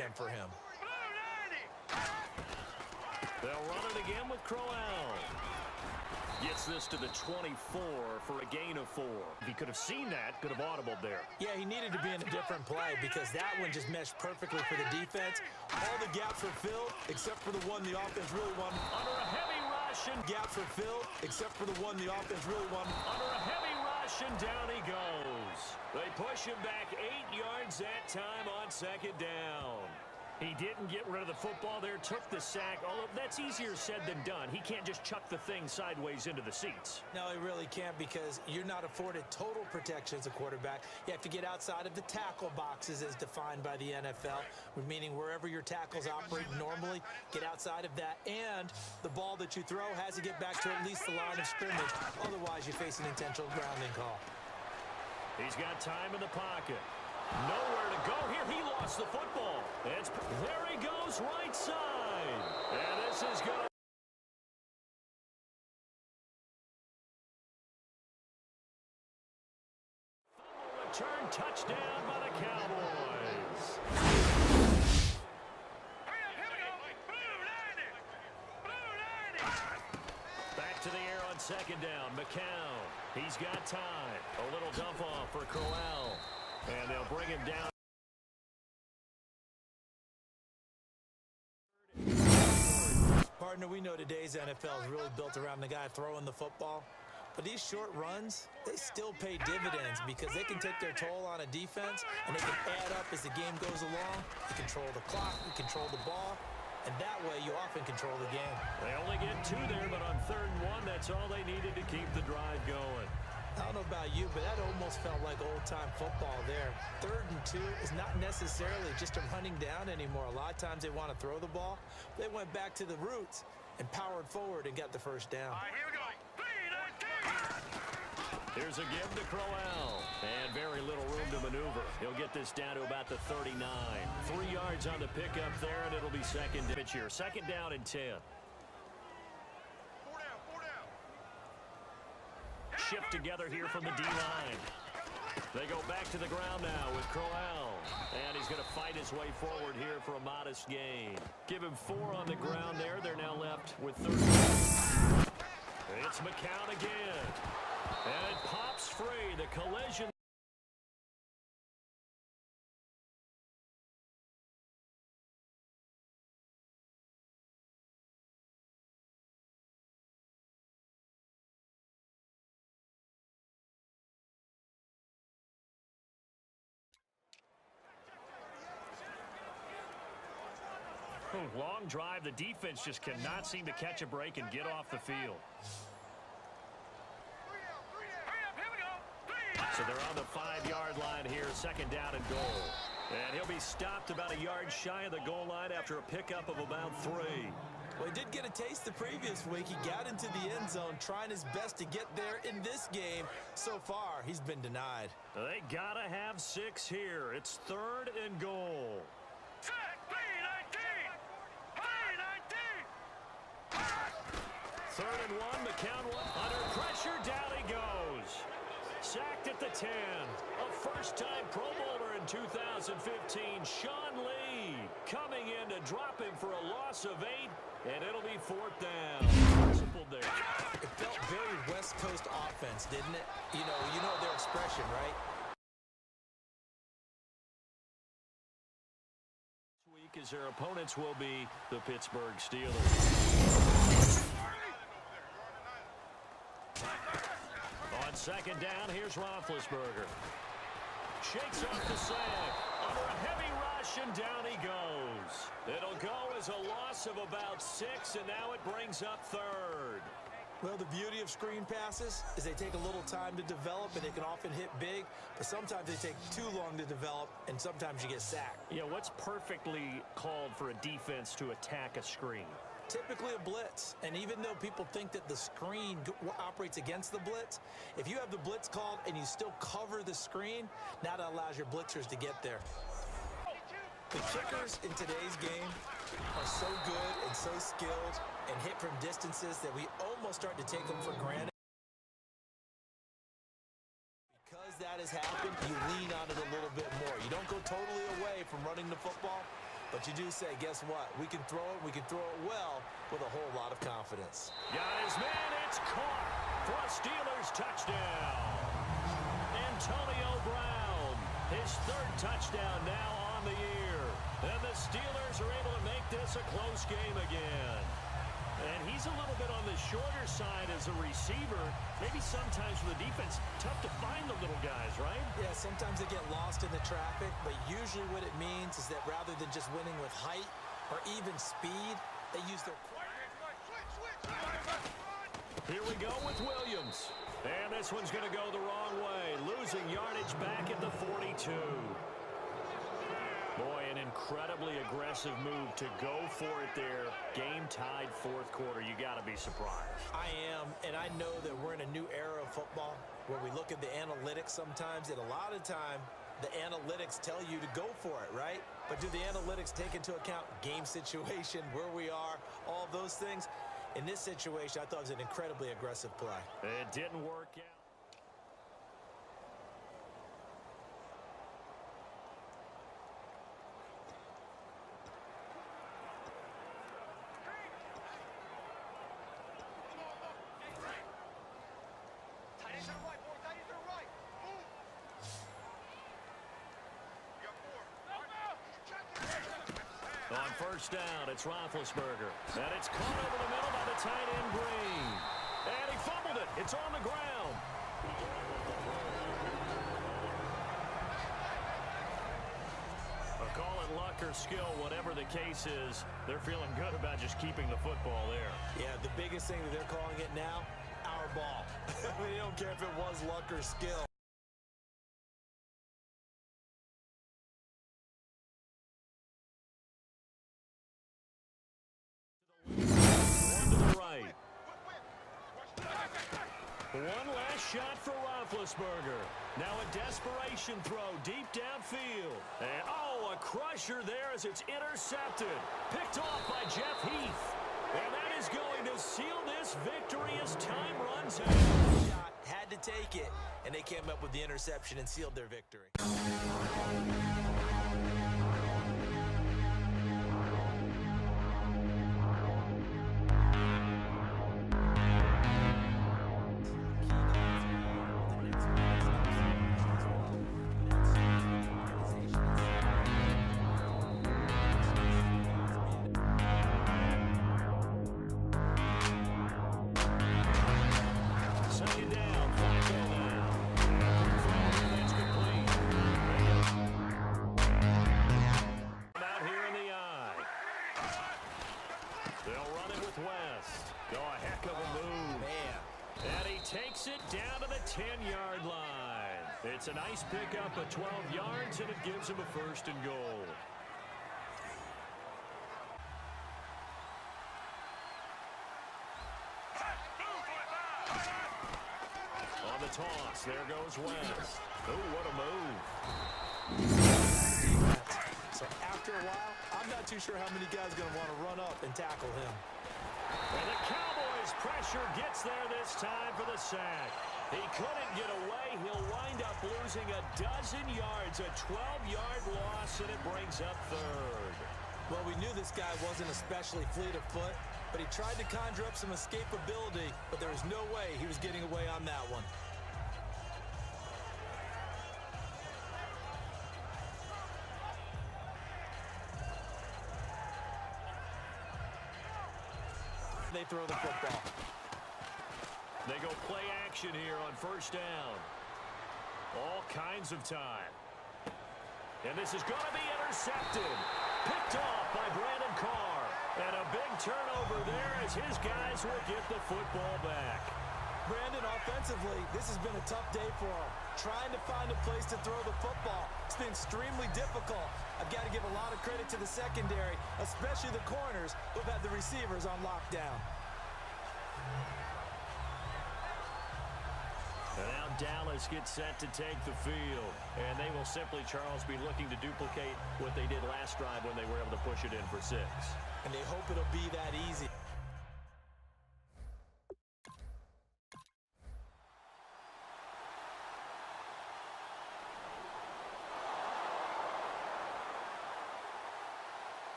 attempt for him. They'll run it again with Crowell. Gets this to the 24 for a gain of 4. If he could have seen that, could have audibled there. Yeah, he needed to be in a different play because that one just meshed perfectly for the defense. All the gaps were filled except for the one the offense really won. Under a heavy rush, and gaps were filled except for the one the offense really won. Under a heavy rush, and down he goes. They push him back 8 yards that time on second down. He didn't get rid of the football there, took the sack. Although that's easier said than done. He can't just chuck the thing sideways into the seats. No, he really can't because you're not afforded total protection as a quarterback. You have to get outside of the tackle boxes as defined by the NFL, meaning wherever your tackles operate normally, get outside of that. And the ball that you throw has to get back to at least the line of scrimmage. Otherwise, you face an intentional grounding call. He's got time in the pocket. Nowhere to go here. He lost the football. There he goes, right side. And this is going to... Return touchdown by the Cowboys. Back to the air on second down. McCown. He's got time. A little dump off for Crowell. And they'll bring him down. Partner, we know today's NFL is really built around the guy throwing the football. But these short runs, they still pay dividends because they can take their toll on a defense and they can add up as the game goes along. You control the clock, you control the ball, and that way you often control the game. They only get 2 there, but on 3rd and 1, that's all they needed to keep the drive going. I don't know about you, but that almost felt like old-time football there. 3rd and 2 is not necessarily just a running down anymore. A lot of times they want to throw the ball. They went back to the roots and powered forward and got the first down. All right, here we go. Here's a give to Crowell. And very little room to maneuver. He'll get this down to about the 39. 3 yards on the pickup there, and it'll be second here. Second down and 10. Shift together here from the D-line. They go back to the ground now with Crowell. And he's going to fight his way forward here for a modest gain. Give him 4 on the ground there. They're now left with 30. It's McCown again. And it pops free. The collision. Long drive. The defense just cannot seem to catch a break and get off the field. So they're on the 5-yard line here, second down and goal. And he'll be stopped about a yard shy of the goal line after a pickup of about 3. Well, he did get a taste the previous week. He got into the end zone trying his best to get there in this game. So far, he's been denied. They got to have 6 here. It's 3rd and goal. 3rd and 1, McCown under pressure, down he goes. Sacked at the 10. A first-time Pro Bowler in 2015, Sean Lee, coming in to drop him for a loss of 8, and it'll be 4th down. Principled there. It felt very West Coast offense, didn't it? You know their expression, right? This week, as their opponents will be the Pittsburgh Steelers. On second down, here's Roethlisberger. Shakes off the sack. Under a heavy rush, and down he goes. It'll go as a loss of about 6, and now it brings up 3rd. Well, the beauty of screen passes is they take a little time to develop, and they can often hit big, but sometimes they take too long to develop, and sometimes you get sacked. Yeah, what's perfectly called for a defense to attack a screen? Typically a blitz, and even though people think that the screen operates against the blitz, if you have the blitz called and you still cover the screen, now that allows your blitzers to get there. The kickers in today's game are so good and so skilled and hit from distances that we almost start to take them for granted. Because that has happened, you lean on it a little bit more. You don't go totally away from running the football, But you do say, guess what? We can throw it. We can throw it well with a whole lot of confidence. Guys, man, it's caught for a Steelers touchdown. Antonio Brown, his third touchdown now on the year. And the Steelers are able to make this a close game again. And he's a little bit on the shorter side as a receiver. Maybe sometimes for the defense, tough to find the little guys, right? Yeah, sometimes they get lost in the traffic, but usually what it means is that rather than just winning with height or even speed, they use their... Here we go with Williams. And this one's going to go the wrong way, losing yardage back at the 42. Boy, an incredibly aggressive move to go for it there. Game-tied fourth quarter. You got to be surprised. I am, and I know that we're in a new era of football where we look at the analytics sometimes, and a lot of time the analytics tell you to go for it, right? But do the analytics take into account game situation, where we are, all those things? In this situation, I thought it was an incredibly aggressive play. It didn't work out. On first down, it's Roethlisberger. And it's caught over the middle by the tight end, Green. And he fumbled it. It's on the ground. Call it luck or skill, whatever the case is, they're feeling good about just keeping the football there. Yeah, the biggest thing that they're calling it now, our ball. I mean, they don't care if it was luck or skill. One last shot for Roethlisberger. Now a desperation throw deep downfield. And, oh, a crusher there as it's intercepted. Picked off by Jeff Heath. And that is going to seal this victory as time runs out. Had to take it, and they came up with the interception and sealed their victory. Takes it down to the 10-yard line. It's a nice pickup of 12 yards, and it gives him a first and goal. On the toss, there goes West. Oh, what a move. So after a while, I'm not too sure how many guys are going to want to run up and tackle him. And the Cowboys' pressure gets there this time for the sack. He couldn't get away. He'll wind up losing a dozen yards, a 12-yard loss, and it brings up third. Well, we knew this guy wasn't especially fleet of foot, but he tried to conjure up some escapability, but there was no way he was getting away on that one. They throw the football. They go play action here on first down. All kinds of time. And this is going to be intercepted. Picked off by Brandon Carr. And a big turnover there as his guys will get the football back. Brandon, offensively, this has been a tough day for him. Trying to find a place to throw the football. It's been extremely difficult. I've got to give a lot of credit to the secondary, especially the corners who've had the receivers on lockdown. And now Dallas gets set to take the field. And they will simply, Charles, be looking to duplicate what they did last drive when they were able to push it in for 6. And they hope it'll be that easy.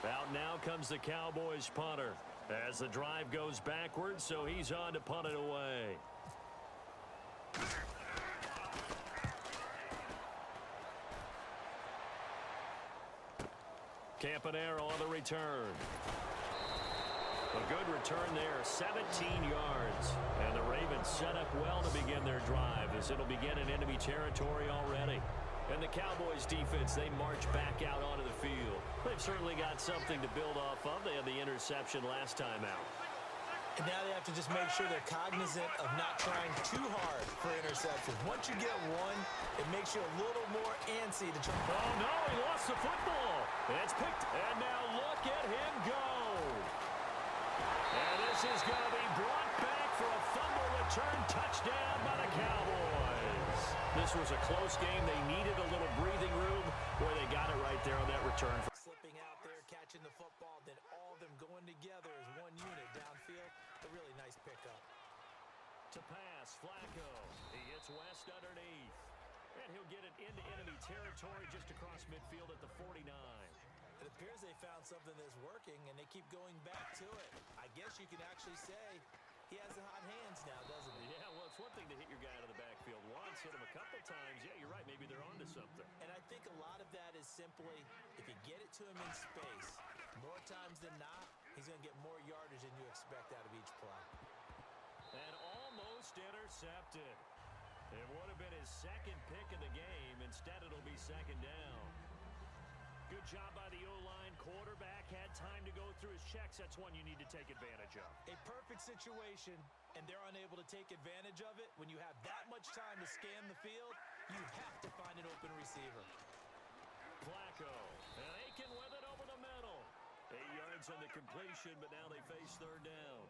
Out now comes the Cowboys punter as the drive goes backwards, so he's on to punt it away. Campanaro on the return. A good return there, 17 yards. And the Ravens set up well to begin their drive as it'll begin in enemy territory already. And the Cowboys defense, they march back out onto the field. They've certainly got something to build off of. They had the interception last time out. And now they have to just make sure they're cognizant of not trying too hard for interceptions. Once you get one, it makes you a little more antsy to try. Oh, no, he lost the football. It's picked, and now look at him go. And this is going to be brought back for a fumble return touchdown by the Cowboys. This was a close game. They needed a little breathing room where they got it right there on that return. Slipping out there, catching the football, then all of them going together as one unit downfield. A really nice pickup. To pass, Flacco. He hits West underneath. And he'll get it into enemy territory just across midfield at the 49. It appears they found something that's working, and they keep going back to it. I guess you can actually say he has the hot hands now, doesn't he? Yeah, well, it's one thing to hit your guy out of the backfield once, hit him a couple times. Yeah, you're right. Maybe they're onto something. And I think a lot of that is simply if you get it to him in space, more times than not, he's going to get more yardage than you expect out of each play. And almost intercepted. It would have been his second pick of the game. Instead, it'll be second down. Good job by the O-line. Quarterback had time to go through his checks. That's one you need to take advantage of. A perfect situation, and they're unable to take advantage of it. When you have that much time to scan the field, you have to find an open receiver. Flacco, and Aiken with it over the middle. 8 yards on the completion, but now they face third down.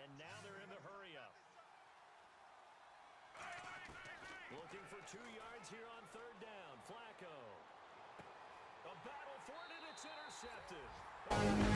And now they're in the hurry-up. Looking for 2 yards here on third down. Flacco. A battle for it, and it's intercepted.